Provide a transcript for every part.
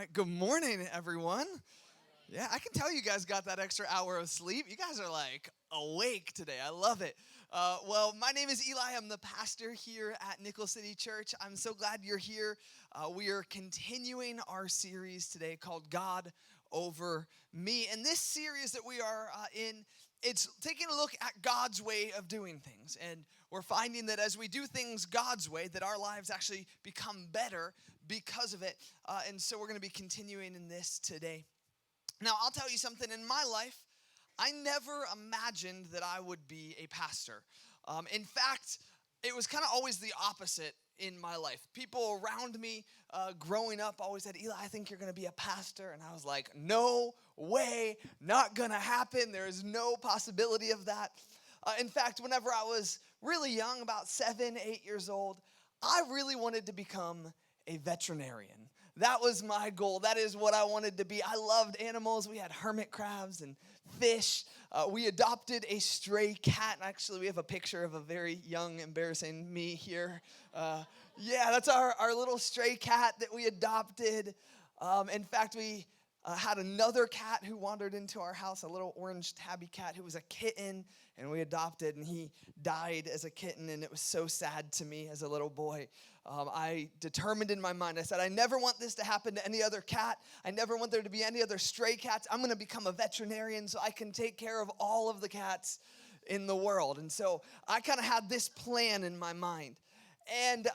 right, good morning, everyone. Yeah, I can tell you guys got that extra hour of sleep. You guys are like awake today. I love it. Well, my name is Eli. I'm the pastor here at Nickel City Church. I'm so glad you're here. We are continuing our series today called God Over Me. And this series that we are in, it's taking a look at God's way of doing things. And we're finding that as we do things God's way, that our lives actually become better because of it. And so we're going to be continuing in this today. Now, I'll tell you something. In my life, I never imagined that I would be a pastor. In fact, it was kind of always the opposite in my life. People around me growing up always said, Eli, I think you're going to be a pastor. And I was like, no way, not going to happen. There is no possibility of that. In fact, whenever I was really young, about 7, 8 years old, I really wanted to become a veterinarian. That was my goal. That is what I wanted to be. I loved animals. We had hermit crabs and fish. We adopted a stray cat. Actually, we have a picture of a very young, embarrassing me here. Yeah, that's our little stray cat that we adopted. In fact, we had another cat who wandered into our house, a little orange tabby cat who was a kitten, and we adopted, and he died as a kitten, and it was so sad to me as a little boy. I determined in my mind, I said, I never want this to happen to any other cat. I never want there to be any other stray cats. I'm going to become a veterinarian so I can take care of all of the cats in the world. And so I kind of had this plan in my mind. And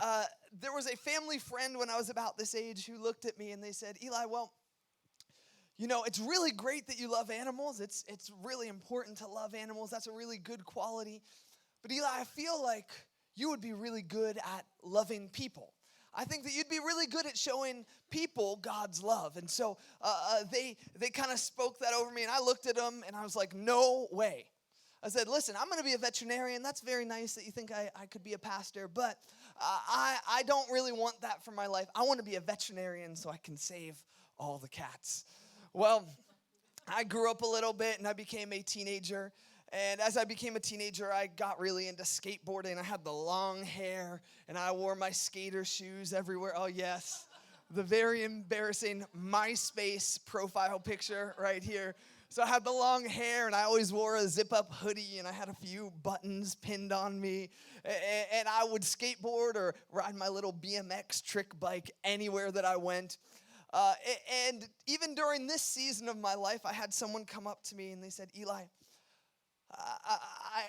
there was a family friend when I was about this age who looked at me and they said, Eli, well, you know, it's really great that you love animals. It's really important to love animals. That's a really good quality. But Eli, I feel like you would be really good at loving people. I think that you'd be really good at showing people God's love. And so they kind of spoke that over me, and I looked at them, and I was like, no way. I said, listen, I'm going to be a veterinarian. That's very nice that you think I could be a pastor, but I don't really want that for my life. I want to be a veterinarian so I can save all the cats. Well, I grew up a little bit, and I became a teenager. And as I became a teenager, I got really into skateboarding. I had the long hair, and I wore my skater shoes everywhere. Oh, yes, the very embarrassing MySpace profile picture right here. So I had the long hair, and I always wore a zip-up hoodie, and I had a few buttons pinned on me. And I would skateboard or ride my little BMX trick bike anywhere that I went. And even during this season of my life, I had someone come up to me, and they said, Eli,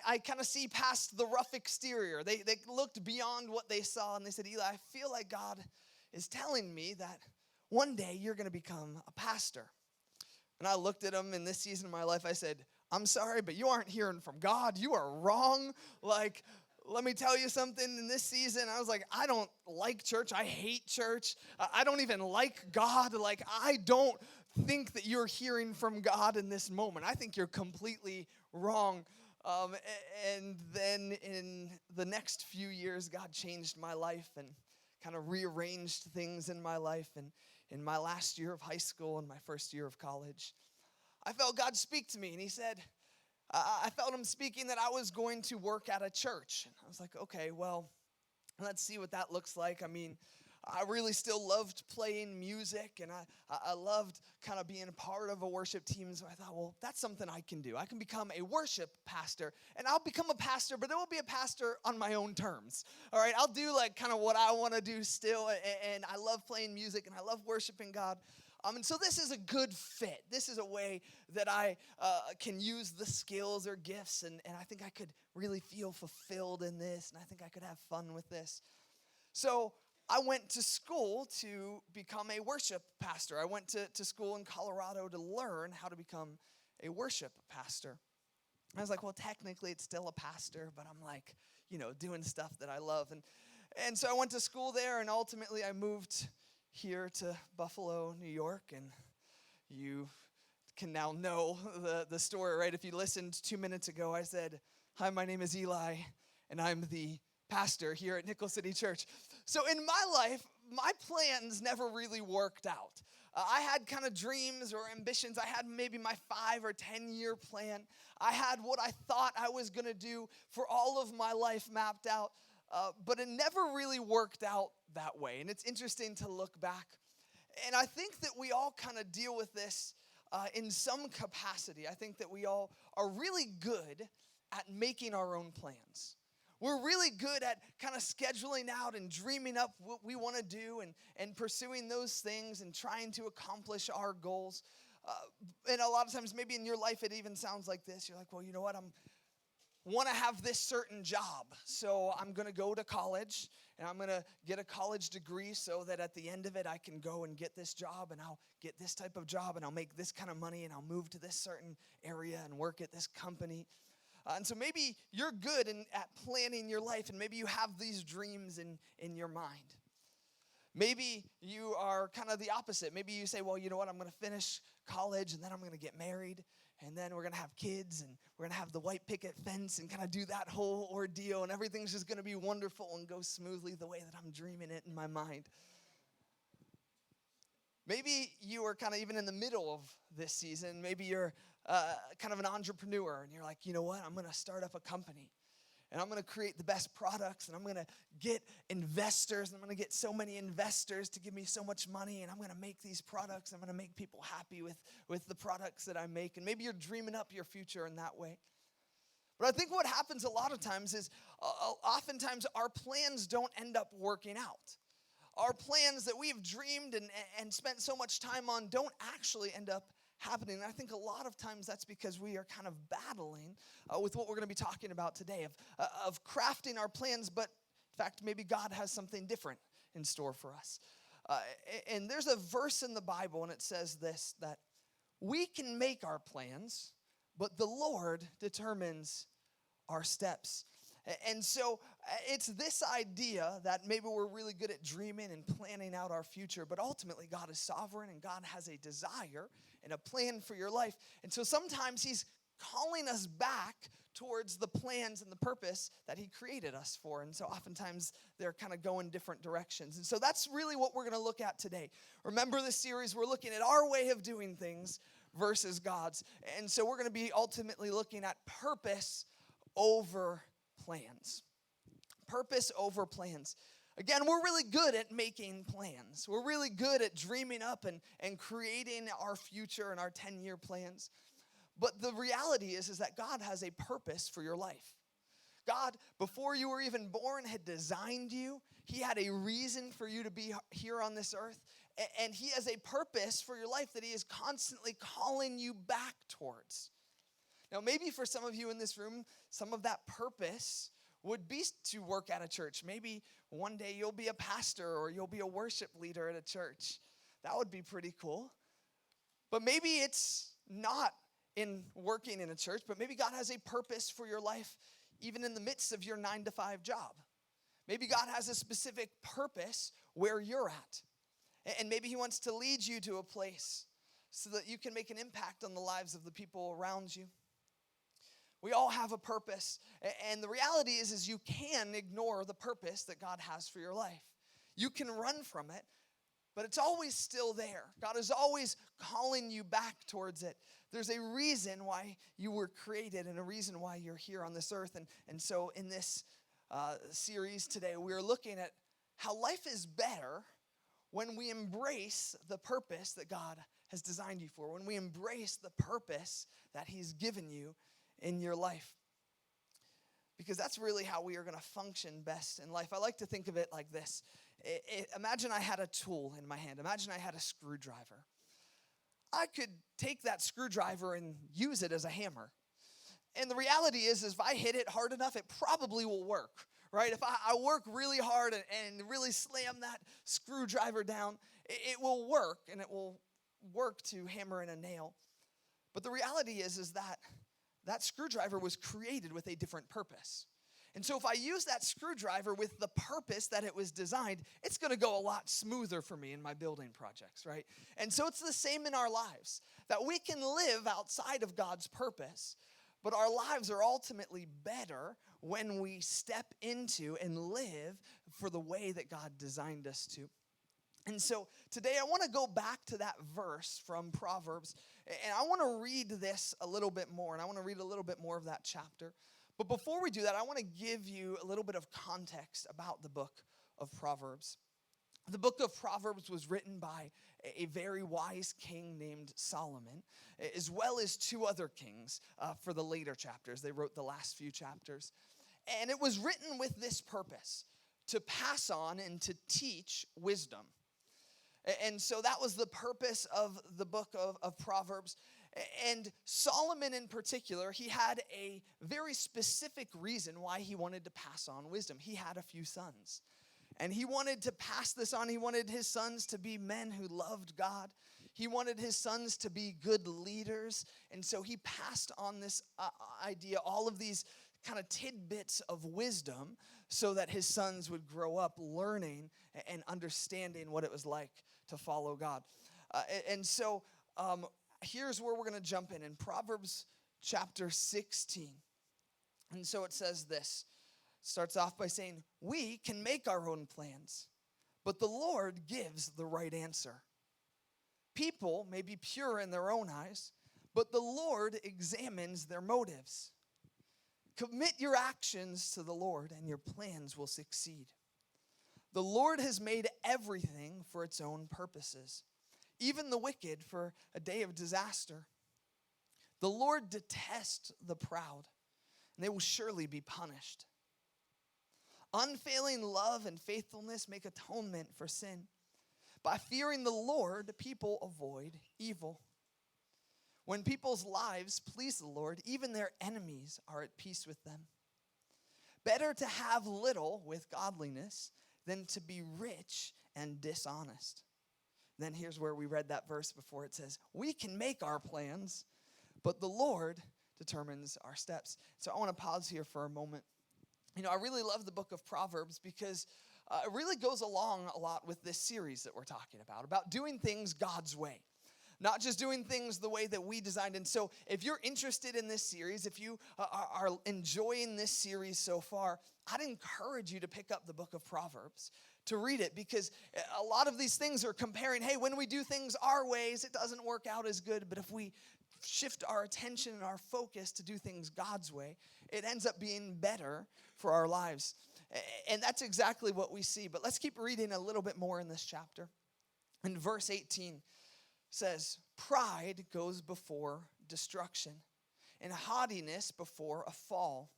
I kind of see past the rough exterior. They looked beyond what they saw, and they said, Eli, I feel like God is telling me that one day you're going to become a pastor. And I looked at him in this season of my life. I said, I'm sorry, but you aren't hearing from God. You are wrong. Like, let me tell you something. In this season, I was like, I don't like church. I hate church. I don't even like God. Like, I don't think that you're hearing from God in this moment. I think you're completely wrong. And then in the next few years, God changed my life and kind of rearranged things in my life. And in my last year of high school and my first year of college, I felt God speak to me, and he said, I felt him speaking that I was going to work at a church. And I was like, okay, well, let's see what that looks like. I mean, I really still loved playing music, and I loved kind of being a part of a worship team. So I thought, well, that's something I can do. I can become a worship pastor, and I'll become a pastor, but it will be a pastor on my own terms. All right, I'll do like kind of what I want to do still, and I love playing music, and I love worshiping God. And so this is a good fit. This is a way that I can use the skills or gifts, and I think I could really feel fulfilled in this, and I think I could have fun with this. So I went to school to become a worship pastor. I went to school in Colorado to learn how to become a worship pastor. I was like, well, technically it's still a pastor, but I'm like, you know, doing stuff that I love. And so I went to school there, and ultimately I moved here to Buffalo, New York, and you can now know the story, right? If you listened 2 minutes ago, I said, hi, my name is Eli, and I'm the pastor here at Nickel City Church. So in my life, my plans never really worked out. I had kind of dreams or ambitions. I had maybe my 5 or 10 year plan. I had what I thought I was going to do for all of my life mapped out, but it never really worked out that way. And it's interesting to look back And I think that we all kind of deal with this in some capacity. I think that we all are really good at making our own plans. We're really good at kind of scheduling out and dreaming up what we want to do and pursuing those things and trying to accomplish our goals. And a lot of times, maybe in your life, it even sounds like this. You're like, well, you know what? I want to have this certain job. So I'm going to go to college and I'm going to get a college degree so that at the end of it, I can go and get this job and I'll get this type of job and I'll make this kind of money and I'll move to this certain area and work at this company. And so maybe you're good at planning your life, and maybe you have these dreams in your mind. Maybe you are kind of the opposite. Maybe you say, well, you know what, I'm going to finish college, and then I'm going to get married, and then we're going to have kids, and we're going to have the white picket fence and kind of do that whole ordeal, and everything's just going to be wonderful and go smoothly the way that I'm dreaming it in my mind. Maybe you are kind of even in the middle of this season. Maybe you're kind of an entrepreneur, and you're like, you know what, I'm going to start up a company, and I'm going to create the best products, and I'm going to get investors, and I'm going to get so many investors to give me so much money, and I'm going to make these products. I'm going to make people happy with the products that I make, and maybe you're dreaming up your future in that way. But I think what happens a lot of times is oftentimes our plans don't end up working out. Our plans that we've dreamed and spent so much time on don't actually end up happening. And I think a lot of times that's because we are kind of battling with what we're going to be talking about today, of crafting our plans, but in fact, maybe God has something different in store for us. And there's a verse in the Bible, and it says this, that we can make our plans, but the Lord determines our steps. And so it's this idea that maybe we're really good at dreaming and planning out our future, but ultimately God is sovereign and God has a desire and a plan for your life. And so sometimes he's calling us back towards the plans and the purpose that he created us for. And so oftentimes they're kind of going different directions. And so that's really what we're going to look at today. Remember this series, we're looking at our way of doing things versus God's. And so we're going to be ultimately looking at purpose over plans. Purpose over plans. Again, we're really good at making plans. We're really good at dreaming up and creating our future and our 10-year plans. But the reality is that God has a purpose for your life. God, before you were even born, had designed you. He had a reason for you to be here on this earth. And he has a purpose for your life that he is constantly calling you back towards. Now, maybe for some of you in this room, some of that purpose would be to work at a church. Maybe one day you'll be a pastor or you'll be a worship leader at a church. That would be pretty cool. But maybe it's not in working in a church, but maybe God has a purpose for your life even in the midst of your 9-to-5 job. Maybe God has a specific purpose where you're at. And maybe he wants to lead you to a place so that you can make an impact on the lives of the people around you. We all have a purpose, and the reality is you can ignore the purpose that God has for your life. You can run from it, but it's always still there. God is always calling you back towards it. There's a reason why you were created and a reason why you're here on this earth. And so in this series today, we're looking at how life is better when we embrace the purpose that God has designed you for, when we embrace the purpose that he's given you in your life. Because that's really how we are going to function best in life. I like to think of it like this. Imagine I had a tool in my hand. Imagine I had a screwdriver. I could take that screwdriver and use it as a hammer. And the reality is if I hit it hard enough, it probably will work, right? If I work really hard and really slam that screwdriver down, it will work, and it will work to hammer in a nail. But the reality is that screwdriver was created with a different purpose. And so if I use that screwdriver with the purpose that it was designed, it's going to go a lot smoother for me in my building projects, right? And so it's the same in our lives, that we can live outside of God's purpose, but our lives are ultimately better when we step into and live for the way that God designed us to. And so today I want to go back to that verse from Proverbs, and I want to read this a little bit more, and I want to read a little bit more of that chapter. But before we do that, I want to give you a little bit of context about the book of Proverbs. The book of Proverbs was written by a very wise king named Solomon, as well as two other kings for the later chapters. They wrote the last few chapters. And it was written with this purpose, to pass on and to teach wisdom. And so that was the purpose of the book of Proverbs. And Solomon in particular, he had a very specific reason why he wanted to pass on wisdom. He had a few sons. And he wanted to pass this on. He wanted his sons to be men who loved God. He wanted his sons to be good leaders. And so he passed on this idea, all of these kind of tidbits of wisdom, so that his sons would grow up learning and understanding what it was like to follow God. And so here's where we're going to jump in Proverbs chapter 16. And so it says this. Starts off by saying, we can make our own plans, but the Lord gives the right answer. People may be pure in their own eyes, but the Lord examines their motives. Commit your actions to the Lord, and your plans will succeed. The Lord has made everything for its own purposes, even the wicked for a day of disaster. The Lord detests the proud, and they will surely be punished. Unfailing love and faithfulness make atonement for sin. By fearing the Lord, people avoid evil. When people's lives please the Lord, even their enemies are at peace with them. Better to have little with godliness than to be rich and dishonest. Then here's where we read that verse before. It says, we can make our plans, but the Lord determines our steps. So I want to pause here for a moment. You know, I really love the book of Proverbs because it really goes along a lot with this series that we're talking about doing things God's way. Not just doing things the way that we designed. And so if you're interested in this series, if you are enjoying this series so far, I'd encourage you to pick up the book of Proverbs, to read it, because a lot of these things are comparing, hey, when we do things our ways, it doesn't work out as good. But if we shift our attention and our focus to do things God's way, it ends up being better for our lives. And that's exactly what we see. But let's keep reading a little bit more in this chapter. In verse 18 says, pride goes before destruction, and haughtiness before a fall.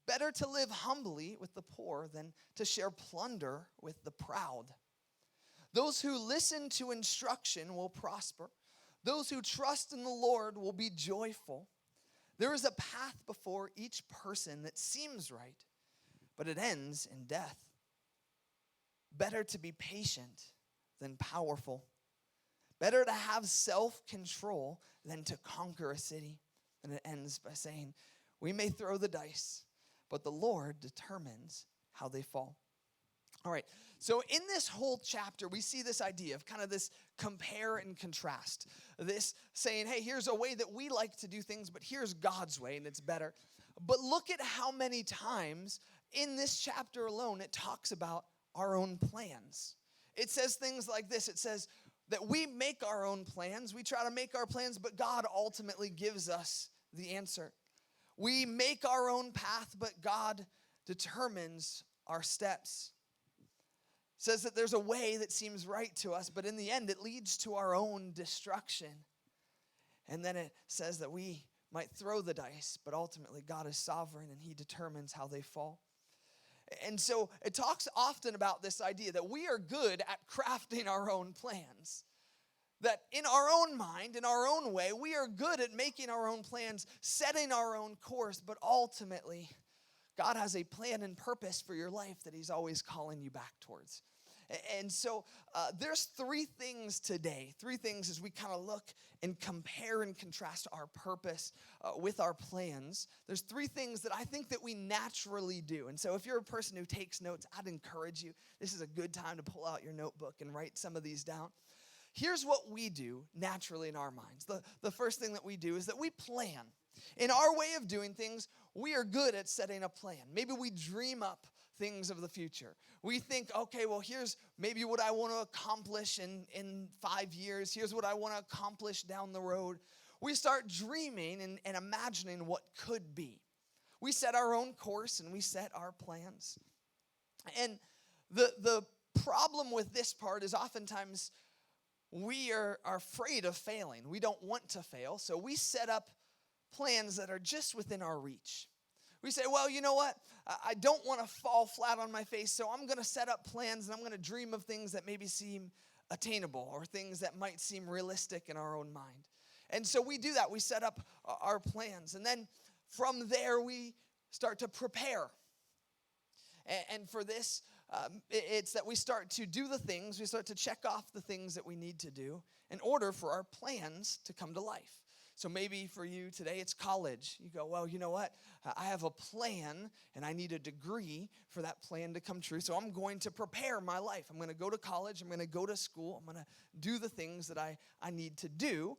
Better to live humbly with the poor than to share plunder with the proud. Those who listen to instruction will prosper. Those who trust in the Lord will be joyful. There is a path before each person that seems right, but it ends in death. Better to be patient than powerful. Better to have self-control than to conquer a city. And it ends by saying, we may throw the dice, but the Lord determines how they fall. All right, so in this whole chapter, we see this idea of kind of this compare and contrast. This saying, hey, here's a way that we like to do things, but here's God's way, and it's better. But look at how many times in this chapter alone it talks about our own plans. It says things like this. It says that we make our own plans. We try to make our plans, but God ultimately gives us the answer. We make our own path, but God determines our steps. Says that there's a way that seems right to us, but in the end, it leads to our own destruction. And then it says that we might throw the dice, but ultimately God is sovereign and he determines how they fall. And so it talks often about this idea that we are good at crafting our own plans. That in our own mind, in our own way, we are good at making our own plans, setting our own course, but ultimately, God has a plan and purpose for your life that he's always calling you back towards. And so there's three things today, as we kind of look and compare and contrast our purpose with our plans. There's three things that I think that we naturally do. And so if you're a person who takes notes, I'd encourage you. This is a good time to pull out your notebook and write some of these down. Here's what we do naturally in our minds. The first thing that we do is that we plan. In our way of doing things, we are good at setting a plan. Maybe we dream up things of the future. We think, okay, well, here's maybe what I want to accomplish in 5 years. Here's what I want to accomplish down the road. We start dreaming and imagining what could be. We set our own course and we set our plans. And the problem with this part is oftentimes we are afraid of failing. We don't want to fail, so we set up plans that are just within our reach. We say, well, you know what? I don't want to fall flat on my face, so I'm going to set up plans and I'm going to dream of things that maybe seem attainable or things that might seem realistic in our own mind. And so we do that. We set up our plans. And then from there, we start to prepare. And for this, it's that we start to do the things, we start to check off the things that we need to do in order for our plans to come to life. So maybe for you today, it's college. You go, well, you know what? I have a plan, and I need a degree for that plan to come true. So I'm going to prepare my life. I'm going to go to college. I'm going to go to school. I'm going to do the things that I need to do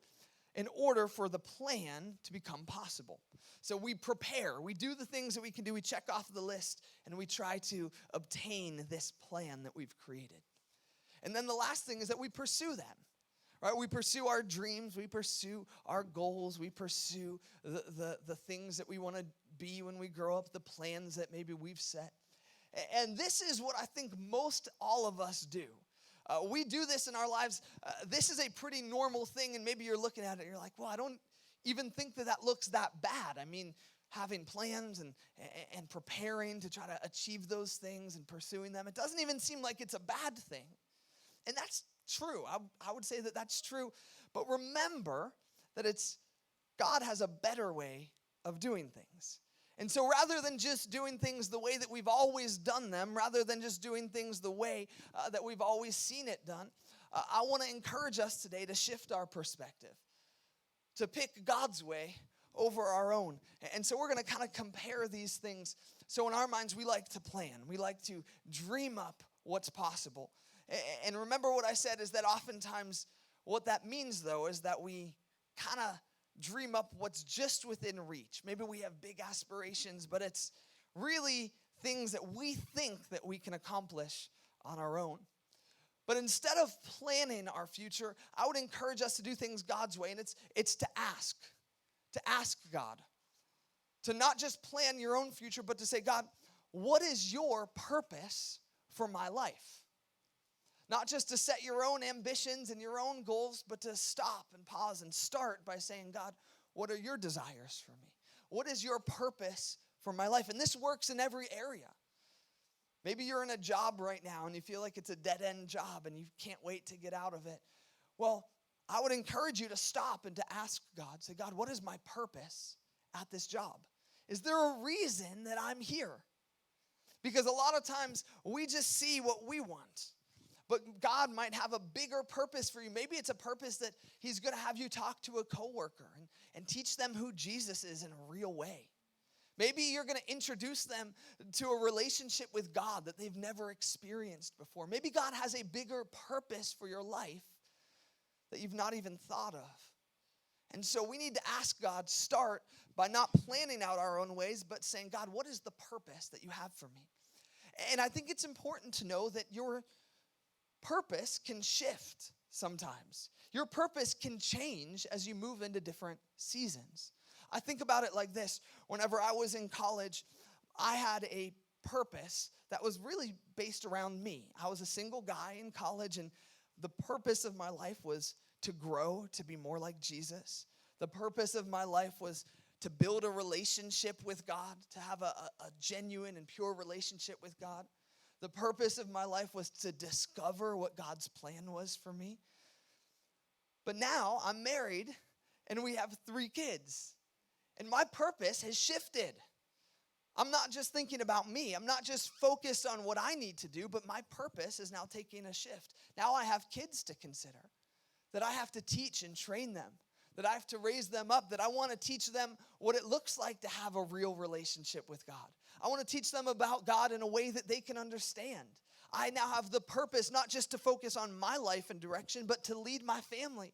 in order for the plan to become possible. So we prepare. We do the things that we can do. We check off the list, and we try to obtain this plan that we've created. And then the last thing is that we pursue them. Right, we pursue our dreams, we pursue our goals, we pursue the things that we want to be when we grow up, the plans that maybe we've set. And this is what I think most all of us do. We do this in our lives. This is a pretty normal thing, and maybe you're looking at it and you're like, well, I don't even think that looks that bad. I mean, having plans and preparing to try to achieve those things and pursuing them, it doesn't even seem like it's a bad thing. And that's true. I would say that that's true. But remember that God has a better way of doing things. And so rather than just doing things the way that we've always done them, rather than just doing things the way that we've always seen it done, I want to encourage us today to shift our perspective, to pick God's way over our own. And so we're going to kind of compare these things. So in our minds, we like to plan. We like to dream up what's possible. And remember what I said is that oftentimes what that means, though, is that we kind of dream up what's just within reach. Maybe we have big aspirations, but it's really things that we think that we can accomplish on our own. But instead of planning our future, I would encourage us to do things God's way, and it's to ask God. To not just plan your own future, but to say, God, what is your purpose for my life? Not just to set your own ambitions and your own goals, but to stop and pause and start by saying, God, what are your desires for me? What is your purpose for my life? And this works in every area. Maybe you're in a job right now and you feel like it's a dead-end job and you can't wait to get out of it. Well, I would encourage you to stop and to ask God, say, God, what is my purpose at this job? Is there a reason that I'm here? Because a lot of times we just see what we want. But God might have a bigger purpose for you. Maybe it's a purpose that he's going to have you talk to a coworker and teach them who Jesus is in a real way. Maybe you're going to introduce them to a relationship with God that they've never experienced before. Maybe God has a bigger purpose for your life that you've not even thought of. And so we need to ask God, start by not planning out our own ways, but saying, God, what is the purpose that you have for me? And I think it's important to know that your purpose can shift sometimes. Your purpose can change as you move into different seasons. I think about it like this. Whenever I was in college, I had a purpose that was really based around me. I was a single guy in college, and the purpose of my life was to grow, to be more like Jesus. The purpose of my life was to build a relationship with God, to have a genuine and pure relationship with God. The purpose of my life was to discover what God's plan was for me. But now I'm married and we have 3 kids. And my purpose has shifted. I'm not just thinking about me. I'm not just focused on what I need to do, but my purpose is now taking a shift. Now I have kids to consider, that I have to teach and train them, that I have to raise them up, that I want to teach them what it looks like to have a real relationship with God. I want to teach them about God in a way that they can understand. I now have the purpose not just to focus on my life and direction, but to lead my family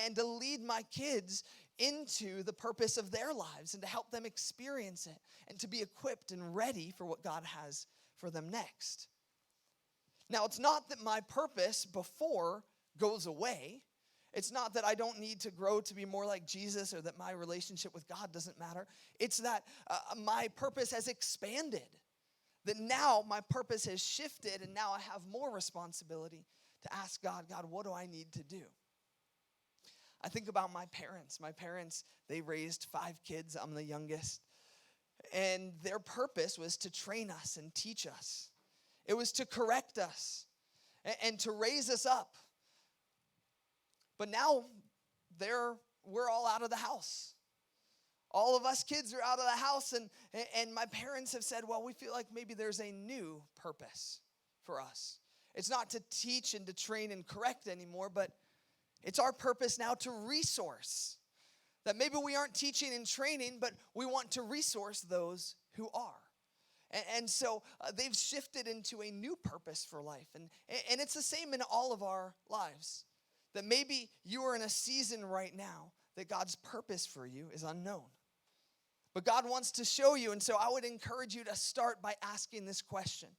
and to lead my kids into the purpose of their lives and to help them experience it and to be equipped and ready for what God has for them next. Now, it's not that my purpose before goes away. It's not that I don't need to grow to be more like Jesus or that my relationship with God doesn't matter. It's that my purpose has expanded. that now my purpose has shifted and now I have more responsibility to ask God, what do I need to do? I think about my parents. My parents, they raised 5 kids. I'm the youngest. And their purpose was to train us and teach us. It was to correct us and to raise us up. But now we're all out of the house. All of us kids are out of the house, and my parents have said, well, we feel like maybe there's a new purpose for us. It's not to teach and to train and correct anymore, but it's our purpose now to resource. That maybe we aren't teaching and training, but we want to resource those who are. And so they've shifted into a new purpose for life. And it's the same in all of our lives. That maybe you are in a season right now that God's purpose for you is unknown. But God wants to show you, and so I would encourage you to start by asking this question.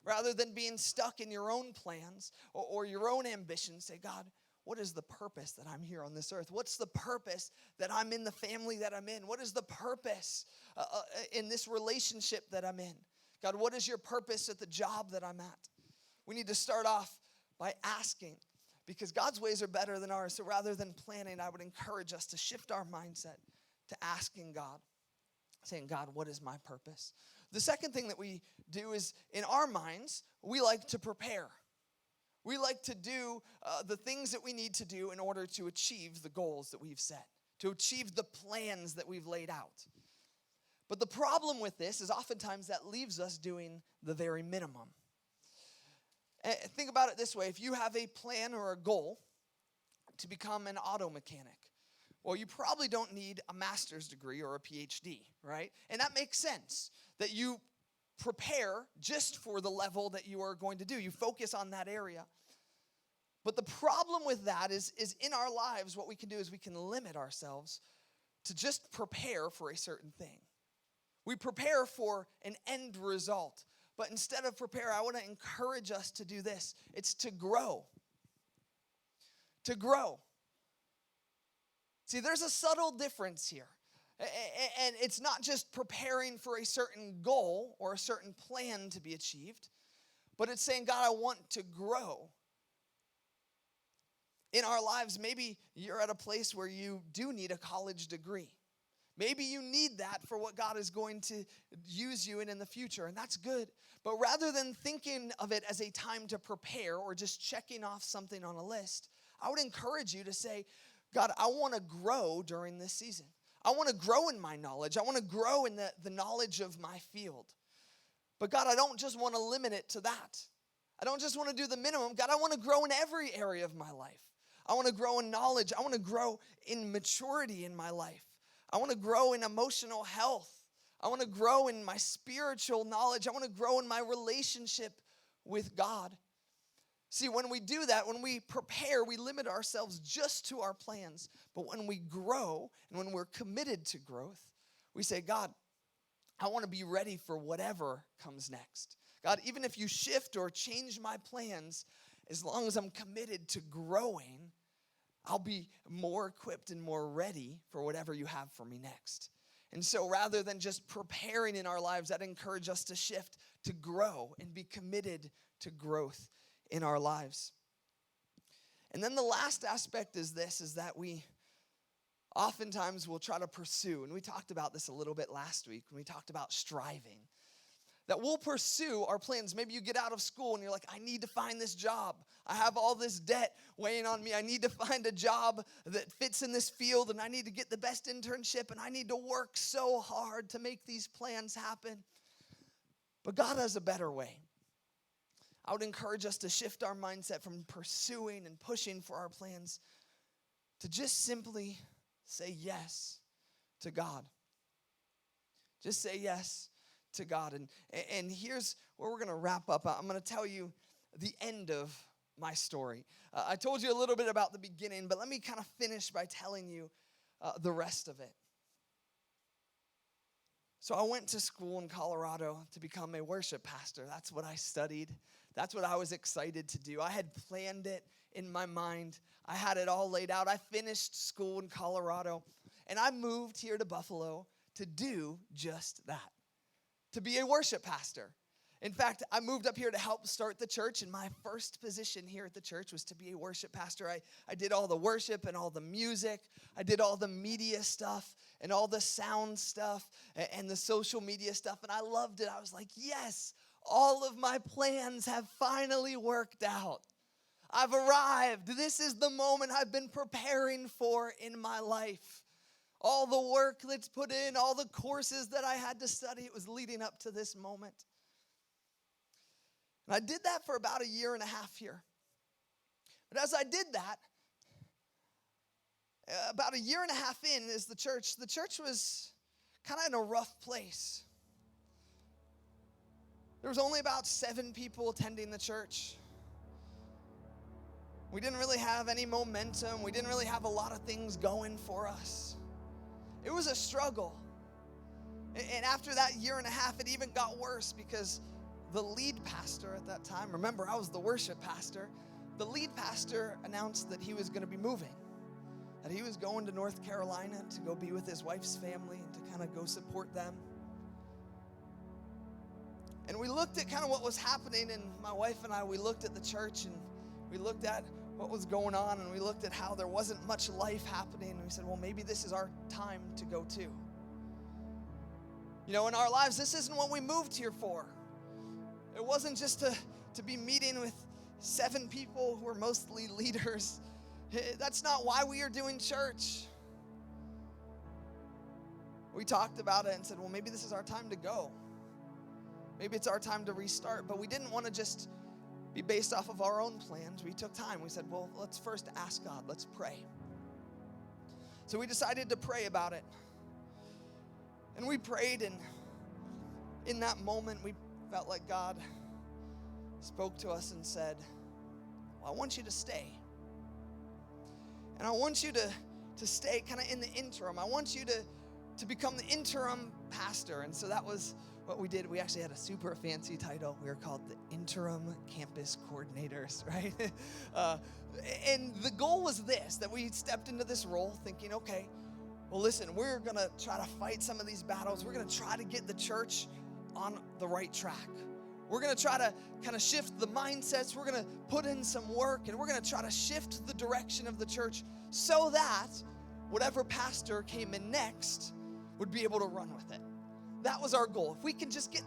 Rather than being stuck in your own plans or your own ambitions, say, God, what is the purpose that I'm here on this earth? What's the purpose that I'm in the family that I'm in? What is the purpose in this relationship that I'm in? God, what is your purpose at the job that I'm at? We need to start off by asking, because God's ways are better than ours. So rather than planning, I would encourage us to shift our mindset to asking God, saying, God, what is my purpose? The second thing that we do is, in our minds, we like to prepare. We like to do the things that we need to do in order to achieve the goals that we've set, to achieve the plans that we've laid out. But the problem with this is oftentimes that leaves us doing the very minimum. Think about it this way. If you have a plan or a goal to become an auto mechanic, well, you probably don't need a master's degree or a PhD, right? And that makes sense, that you prepare just for the level that you are going to do. You focus on that area. But the problem with that is in our lives, what we can do is we can limit ourselves to just prepare for a certain thing. We prepare for an end result. But instead of prepare, I want to encourage us to do this. It's to grow. To grow. See, there's a subtle difference here. And it's not just preparing for a certain goal or a certain plan to be achieved, but it's saying, God, I want to grow. In our lives, maybe you're at a place where you do need a college degree. Maybe you need that for what God is going to use you in the future, and that's good. But rather than thinking of it as a time to prepare or just checking off something on a list, I would encourage you to say, God, I want to grow during this season. I want to grow in my knowledge. I want to grow in the knowledge of my field. But God, I don't just want to limit it to that. I don't just want to do the minimum. God, I want to grow in every area of my life. I want to grow in knowledge. I want to grow in maturity in my life. I want to grow in emotional health. I want to grow in my spiritual knowledge. I want to grow in my relationship with God. See, when we do that, when we prepare, we limit ourselves just to our plans. But when we grow and when we're committed to growth, we say, God, I want to be ready for whatever comes next. God, even if you shift or change my plans, as long as I'm committed to growing, I'll be more equipped and more ready for whatever you have for me next. And so rather than just preparing in our lives, I'd encourage us to shift to grow and be committed to growth in our lives. And then the last aspect is this, is that we oftentimes will try to pursue, and we talked about this a little bit last week when we talked about striving, that we'll pursue our plans. Maybe you get out of school and you're like, I need to find this job. I have all this debt weighing on me. I need to find a job that fits in this field, and I need to get the best internship, and I need to work so hard to make these plans happen. But God has a better way. I would encourage us to shift our mindset from pursuing and pushing for our plans to just simply say yes to God. Just say yes to God. And here's where we're going to wrap up. I'm going to tell you the end of my story. I told you a little bit about the beginning, but let me kind of finish by telling you the rest of it. So I went to school in Colorado to become a worship pastor. That's what I studied. That's what I was excited to do. I had planned it in my mind. I had it all laid out. I finished school in Colorado, and I moved here to Buffalo to do just that, to be a worship pastor. In fact, I moved up here to help start the church, and my first position here at the church was to be a worship pastor. I did all the worship and all the music. I did all the media stuff and all the sound stuff and the social media stuff, and I loved it. I was like, yes, all of my plans have finally worked out. I've arrived. This is the moment I've been preparing for in my life. All the work that's put in, all the courses that I had to study, it was leading up to this moment. And I did that for about a year and a half here. But as I did that, about a year and a half in is the church was kind of in a rough place. There was only about 7 people attending the church. We didn't really have any momentum. We didn't really have a lot of things going for us. It was a struggle. And after that year and a half, it even got worse because the lead pastor at that time, remember, I was the worship pastor. The lead pastor announced that he was going to be moving, that he was going to North Carolina to go be with his wife's family and to kind of go support them. And we looked at kind of what was happening, and my wife and I, we looked at the church, and we looked at what was going on, and we looked at how there wasn't much life happening, and we said, well, maybe this is our time to go too. You know, in our lives, this isn't what we moved here for. It wasn't just to be meeting with 7 people who are mostly leaders. That's not why we are doing church. We talked about it and said, well, maybe this is our time to go. Maybe it's our time to restart. But we didn't want to just be based off of our own plans. We took time. We said, well, let's first ask God. Let's pray. So we decided to pray about it. And we prayed, and in that moment, we felt like God spoke to us and said, well, I want you to stay. And I want you to stay kind of in the interim. I want you to become the interim pastor. And so that was what we did. We actually had a super fancy title. We were called the Interim Campus Coordinators, right? And the goal was this, that we stepped into this role thinking, okay, well, listen, we're going to try to fight some of these battles. We're going to try to get the church on the right track. We're going to try to kind of shift the mindsets. We're going to put in some work, and we're going to try to shift the direction of the church so that whatever pastor came in next would be able to run with it. That was our goal. If we can just get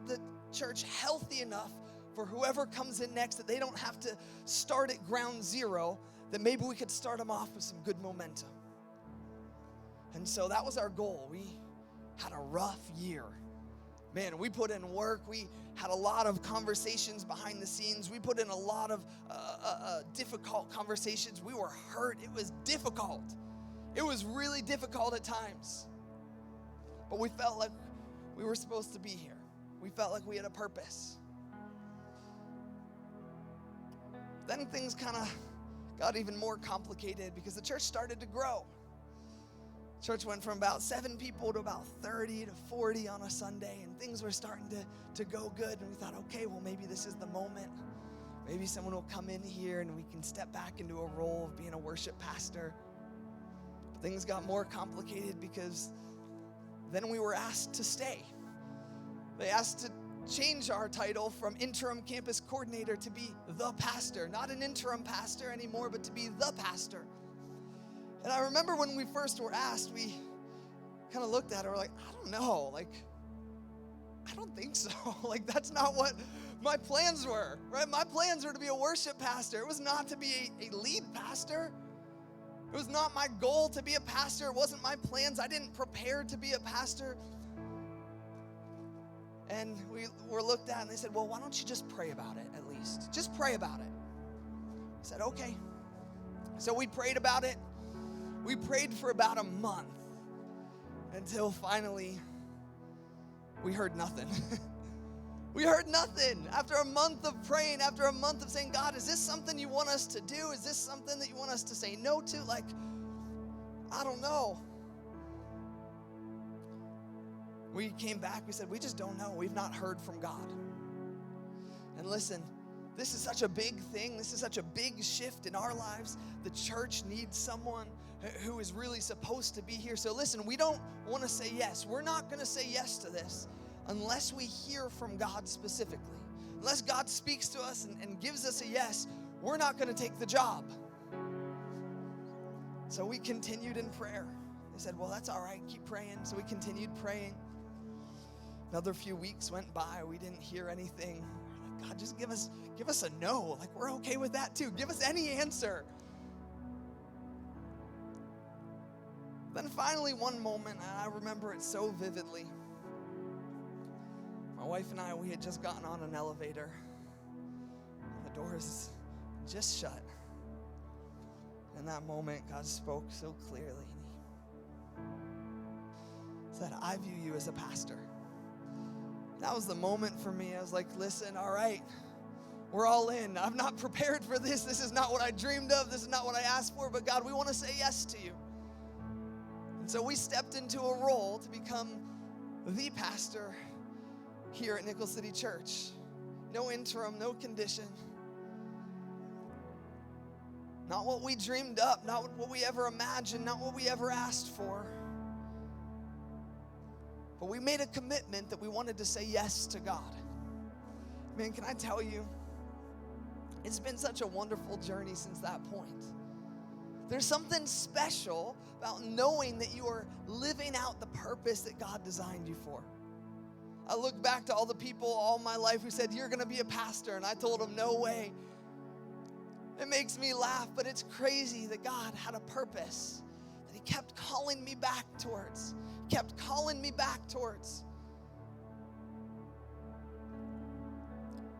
the church healthy enough for whoever comes in next, that they don't have to start at ground zero, that maybe we could start them off with some good momentum. And so that was our goal. We had a rough year. Man, we put in work. We had a lot of conversations behind the scenes. We put in a lot of difficult conversations. We were hurt. It was difficult. It was really difficult at times. But we felt like we were supposed to be here. We felt like we had a purpose. Then things kind of got even more complicated because the church started to grow. Church went from about 7 people to about 30 to 40 on a Sunday, and things were starting to go good. And we thought, okay, well, maybe this is the moment. Maybe someone will come in here and we can step back into a role of being a worship pastor. But things got more complicated because then we were asked to stay. They asked to change our title from interim campus coordinator to be the pastor. Not an interim pastor anymore, but to be the pastor. And I remember when we first were asked, we kind of looked at it, we're like, I don't know, I don't think so. That's not what my plans were, right? My plans were to be a worship pastor. It was not to be a lead pastor. It was not my goal to be a pastor. It wasn't my plans. I didn't prepare to be a pastor. And we were looked at and they said, well, why don't you just pray about it at least? Just pray about it. I said, okay. So we prayed about it. We prayed for about a month until finally we heard nothing. We heard nothing. After a month of praying, after a month of saying, God, is this something you want us to do? Is this something that you want us to say no to? I don't know. We came back, we said, we just don't know. We've not heard from God. And listen, this is such a big thing. This is such a big shift in our lives. The church needs someone who is really supposed to be here. So listen, we don't want to say yes. We're not going to say yes to this unless we hear from God specifically. Unless God speaks to us and gives us a yes, we're not going to take the job. So we continued in prayer. They said, well, that's all right, keep praying. So we continued praying. Another few weeks went by, we didn't hear anything. We're like, God, just give us a no. Like, we're okay with that too. Give us any answer. Then finally one moment, and I remember it so vividly. My wife and I, we had just gotten on an elevator. And the doors just shut. In that moment, God spoke so clearly. He said, I view you as a pastor. That was the moment for me. I was like, listen, all right, we're all in. I'm not prepared for this. This is not what I dreamed of. This is not what I asked for. But God, we want to say yes to you. And so we stepped into a role to become the pastor here at Nickel City Church. No interim, no condition. Not what we dreamed up, not what we ever imagined, not what we ever asked for. But we made a commitment that we wanted to say yes to God. Man, can I tell you, it's been such a wonderful journey since that point. There's something special about knowing that you are living out the purpose that God designed you for. I look back to all the people all my life who said, you're going to be a pastor, and I told them, no way. It makes me laugh, but it's crazy that God had a purpose that he kept calling me back towards. Kept calling me back towards.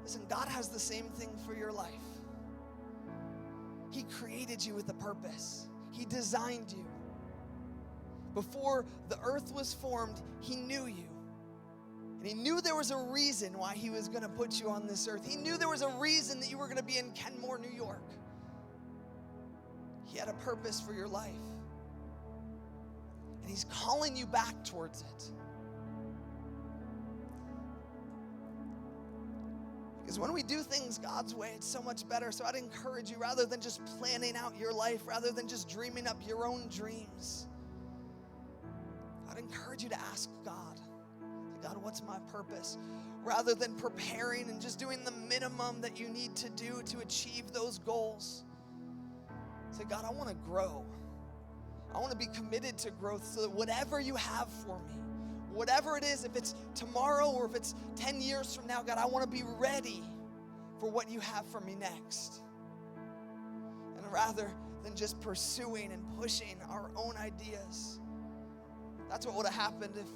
Listen, God has the same thing for your life. He created you with a purpose. He designed you. Before the earth was formed, he knew you. And he knew there was a reason why he was going to put you on this earth. He knew there was a reason that you were going to be in Kenmore, New York. He had a purpose for your life. And he's calling you back towards it. Because when we do things God's way, it's so much better. So I'd encourage you, rather than just planning out your life, rather than just dreaming up your own dreams, I'd encourage you to ask God, God, what's my purpose? Rather than preparing and just doing the minimum that you need to do to achieve those goals. Say, God, I want to grow. I want to be committed to growth so that whatever you have for me, whatever it is, if it's tomorrow or if it's 10 years from now, God, I want to be ready for what you have for me next. And rather than just pursuing and pushing our own ideas, that's what would have happened if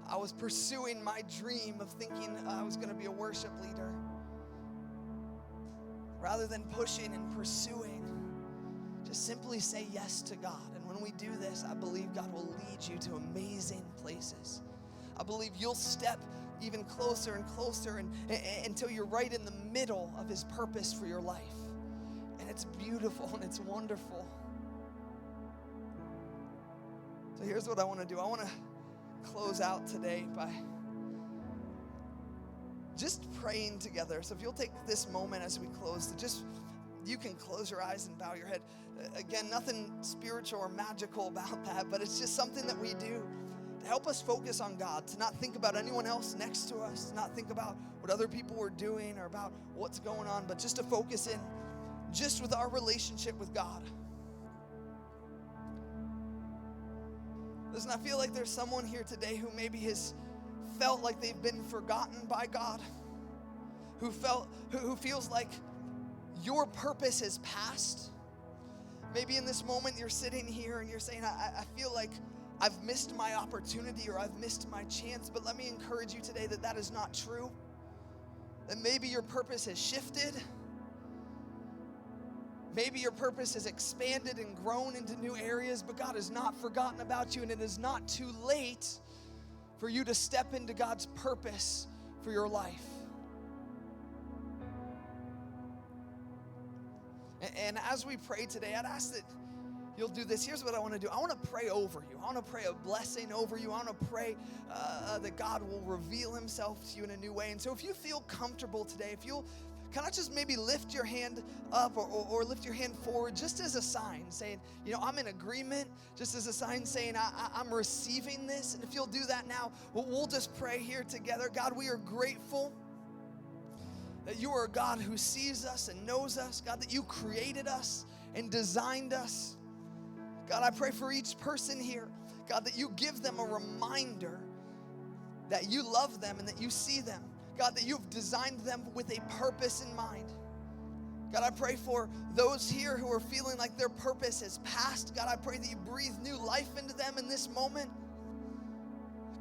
I was pursuing my dream of thinking I was going to be a worship leader. Rather than pushing and pursuing, just simply say yes to God. And when we do this, I believe God will lead you to amazing places. I believe you'll step even closer and closer until you're right in the middle of his purpose for your life. And it's beautiful and it's wonderful. So here's what I want to do. I want to close out today by just praying together. So if you'll take this moment as we close to just, you can close your eyes and bow your head. Again, nothing spiritual or magical about that, but it's just something that we do to help us focus on God, to not think about anyone else next to us, to not think about what other people are doing or about what's going on, but just to focus in just with our relationship with God. Listen, I feel like there's someone here today who maybe has felt like they've been forgotten by God, who feels like your purpose has passed. Maybe in this moment you're sitting here and you're saying, I feel like I've missed my opportunity or I've missed my chance, but let me encourage you today that that is not true. That maybe your purpose has shifted. Maybe your purpose has expanded and grown into new areas, but God has not forgotten about you, and it is not too late for you to step into God's purpose for your life. And as we pray today, I'd ask that you'll do this. Here's what I want to do. I want to pray over you. I want to pray a blessing over you. I want to pray that God will reveal himself to you in a new way. And so if you feel comfortable today, if you'll Can I just maybe lift your hand up or lift your hand forward just as a sign saying, I'm in agreement, just as a sign saying I'm receiving this. And if you'll do that now, we'll just pray here together. God, we are grateful that you are a God who sees us and knows us. God, that you created us and designed us. God, I pray for each person here, God, that you give them a reminder that you love them and that you see them. God, that you've designed them with a purpose in mind. God, I pray for those here who are feeling like their purpose has passed. God, I pray that you breathe new life into them in this moment.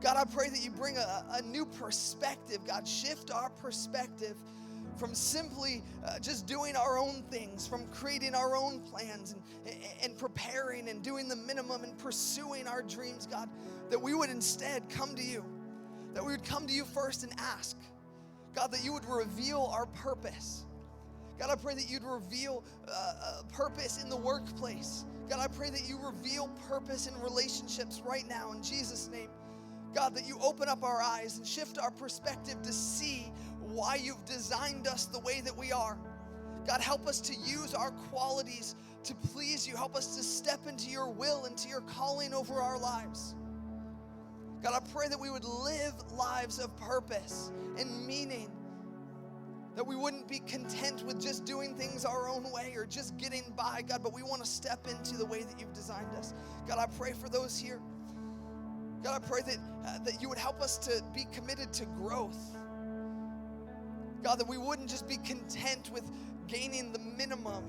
God, I pray that you bring a new perspective. God, shift our perspective from simply just doing our own things, from creating our own plans and preparing and doing the minimum and pursuing our dreams, God, that we would instead come to you, that we would come to you first and ask, God, that you would reveal our purpose. God, I pray that you'd reveal purpose in the workplace. God, I pray that you reveal purpose in relationships right now in Jesus' name. God, that you open up our eyes and shift our perspective to see why you've designed us the way that we are. God, help us to use our qualities to please you. Help us to step into your will, into your calling over our lives. God, I pray that we would live lives of purpose and meaning, that we wouldn't be content with just doing things our own way or just getting by, God, but we want to step into the way that you've designed us. God, I pray for those here. God, I pray that you would help us to be committed to growth. God, that we wouldn't just be content with gaining the minimum,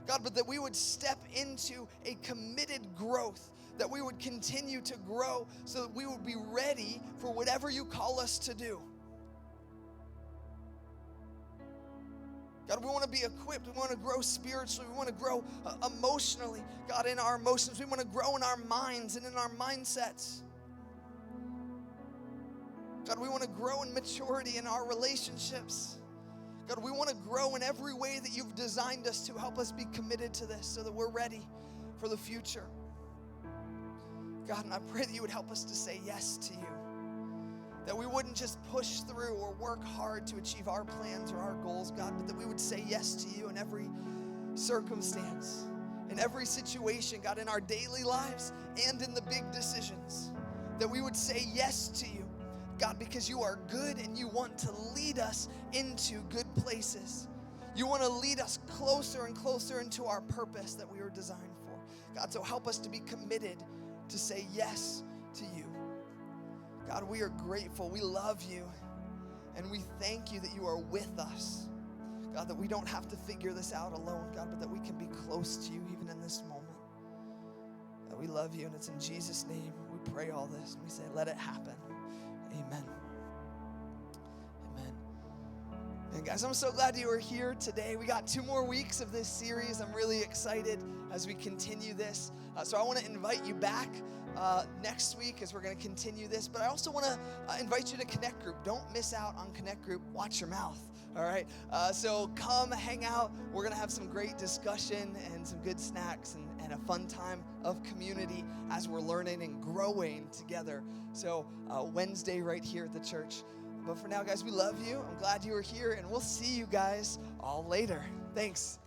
God, but that we would step into a committed growth, that we would continue to grow so that we would be ready for whatever you call us to do. God, we want to be equipped. We want to grow spiritually. We want to grow emotionally. God, in our emotions. We want to grow in our minds and in our mindsets. God, we want to grow in maturity in our relationships. God, we want to grow in every way that you've designed us to. Help us be committed to this so that we're ready for the future. God, and I pray that you would help us to say yes to you. That we wouldn't just push through or work hard to achieve our plans or our goals, God, but that we would say yes to you in every circumstance, in every situation, God, in our daily lives and in the big decisions. That we would say yes to you, God, because you are good and you want to lead us into good places. You want to lead us closer and closer into our purpose that we were designed for. God, so help us to be committed to say yes to you. God, we are grateful. We love you. And we thank you that you are with us. God, that we don't have to figure this out alone, God, but that we can be close to you even in this moment. That we love you, and it's in Jesus' name we pray all this. And we say, let it happen. Amen. Amen. And guys, I'm so glad you are here today. We got 2 more weeks of this series. I'm really excited as we continue this. So I want to invite you back next week as we're going to continue this. But I also want to invite you to Connect Group. Don't miss out on Connect Group. Watch your mouth. All right. So come hang out. We're going to have some great discussion and some good snacks and a fun time of community as we're learning and growing together. So Wednesday right here at the church. But for now, guys, we love you. I'm glad you were here, and we'll see you guys all later. Thanks.